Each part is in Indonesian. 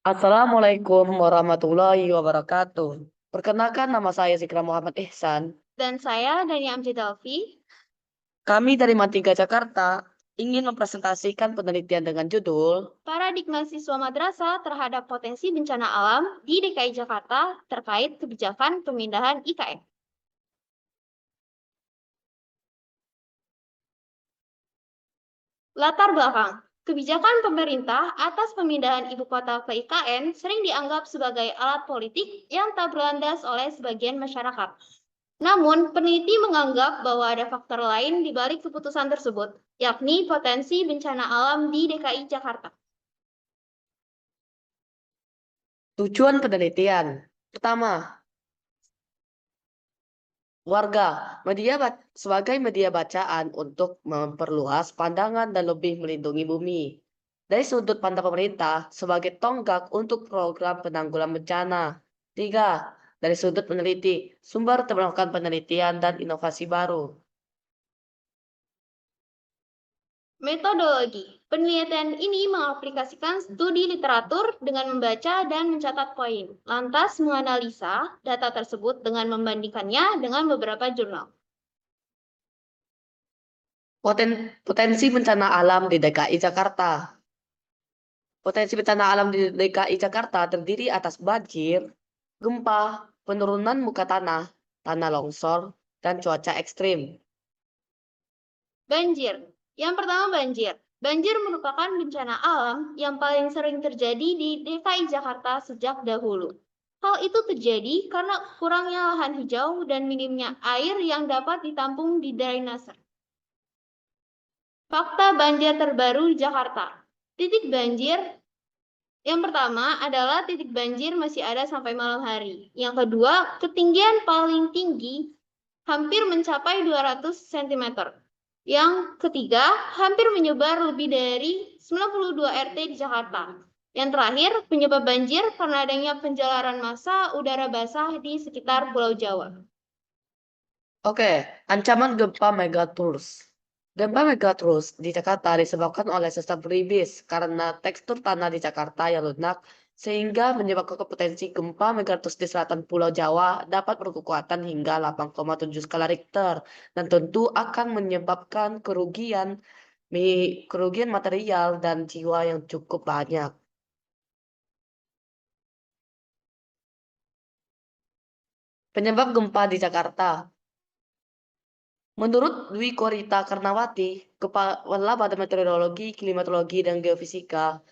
Assalamualaikum warahmatullahi wabarakatuh. Perkenalkan nama saya Zikra Muhammad Ihsan. Dan saya Dani Amjadalfi. Kami dari Matiga Jakarta ingin mempresentasikan penelitian dengan judul Paradigma siswa madrasah terhadap potensi bencana alam di DKI Jakarta terkait kebijakan pemindahan IKN. Latar belakang. Kebijakan pemerintah atas pemindahan ibu kota ke IKN sering dianggap sebagai alat politik yang tak berlandas oleh sebagian masyarakat. Namun, peneliti menganggap bahwa ada faktor lain di balik keputusan tersebut, yakni potensi bencana alam di DKI Jakarta. tujuan penelitian. Pertama, warga sebagai media bacaan untuk memperluas pandangan dan lebih melindungi bumi. Dari sudut pandang pemerintah sebagai tonggak untuk program penanggulangan bencana. Tiga, dari sudut peneliti, sumber melakukan penelitian dan inovasi baru. Metodologi. Penelitian ini mengaplikasikan studi literatur dengan membaca dan mencatat poin, lantas menganalisa data tersebut dengan membandingkannya dengan beberapa jurnal. Potensi bencana alam di DKI Jakarta. Potensi bencana alam di DKI Jakarta terdiri atas banjir, gempa, penurunan muka tanah, tanah longsor, dan cuaca ekstrim. Banjir. Yang pertama banjir. Banjir merupakan bencana alam yang paling sering terjadi di DKI Jakarta sejak dahulu. Hal itu terjadi karena kurangnya lahan hijau dan minimnya air yang dapat ditampung di drainase. Fakta banjir terbaru di Jakarta. Titik banjir yang pertama adalah titik banjir masih ada sampai malam hari. Yang kedua, ketinggian paling tinggi hampir mencapai 200 cm. Yang ketiga, hampir menyebar lebih dari 92 RT di Jakarta. Yang terakhir, penyebab banjir karena adanya penjalaran massa udara basah di sekitar Pulau Jawa. Oke, ancaman gempa megatrus. Gempa megatrus di Jakarta disebabkan oleh sistem pelibis karena tekstur tanah di Jakarta yang lunak sehingga menyebabkan potensi gempa megatrus di selatan Pulau Jawa dapat berkekuatan hingga 8,7 skala Richter dan tentu akan menyebabkan kerugian material dan jiwa yang cukup banyak. Penyebab gempa di Jakarta. Menurut Dwi Korita Karnawati, Kepala Badan Meteorologi, Klimatologi, dan Geofisika,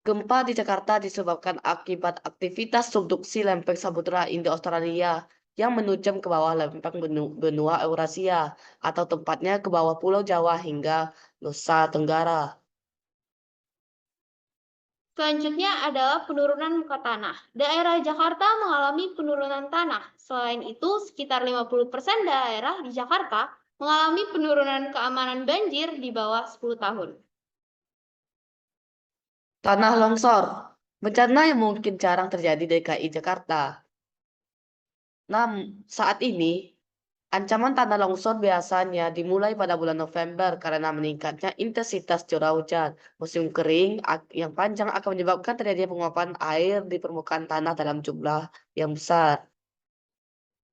gempa di Jakarta disebabkan akibat aktivitas subduksi lempeng Samudra Indo-Australia yang menujam ke bawah lempeng benua Eurasia atau tepatnya ke bawah Pulau Jawa hingga Nusa Tenggara. Selanjutnya adalah penurunan muka tanah. Daerah Jakarta mengalami penurunan tanah. Selain itu, sekitar 50% daerah di Jakarta mengalami penurunan keamanan banjir di bawah 10 tahun. Tanah longsor, bencana yang mungkin jarang terjadi di DKI Jakarta. Saat ini, ancaman tanah longsor biasanya dimulai pada bulan November karena meningkatnya intensitas curah hujan. Musim kering yang panjang akan menyebabkan terjadinya penguapan air di permukaan tanah dalam jumlah yang besar.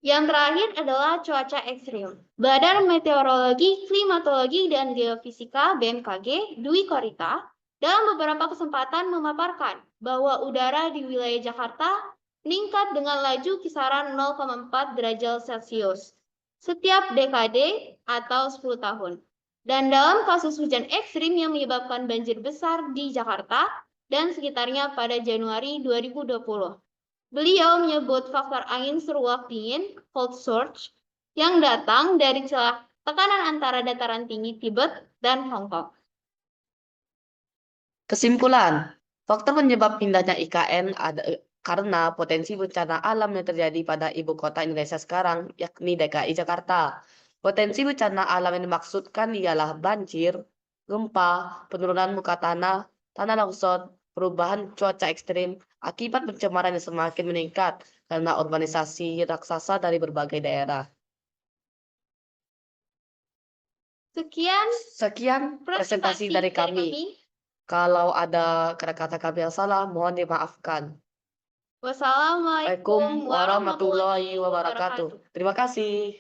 Yang terakhir adalah cuaca ekstrim. Badan Meteorologi, Klimatologi, dan Geofisika (BMKG) Dwi Korita dalam beberapa kesempatan memaparkan bahwa udara di wilayah Jakarta meningkat dengan laju kisaran 0,4 derajat Celcius setiap dekade atau 10 tahun. Dan dalam kasus hujan ekstrim yang menyebabkan banjir besar di Jakarta dan sekitarnya pada Januari 2020. Beliau menyebut faktor angin seruak dingin, cold surge, yang datang dari celah tekanan antara dataran tinggi Tibet dan Hong Kong. Kesimpulan, faktor penyebab pindahnya IKN ada karena potensi bencana alam yang terjadi pada ibu kota Indonesia sekarang, yakni DKI Jakarta. Potensi bencana alam yang dimaksudkan ialah banjir, gempa, penurunan muka tanah, tanah longsor, perubahan cuaca ekstrim, akibat pencemaran yang semakin meningkat karena urbanisasi raksasa dari berbagai daerah. Sekian Sekian presentasi dari kami. Kalau ada kata-kata kami yang salah, mohon dimaafkan. Wassalamualaikum Waalaikumsalam warahmatullahi wabarakatuh. Terima kasih.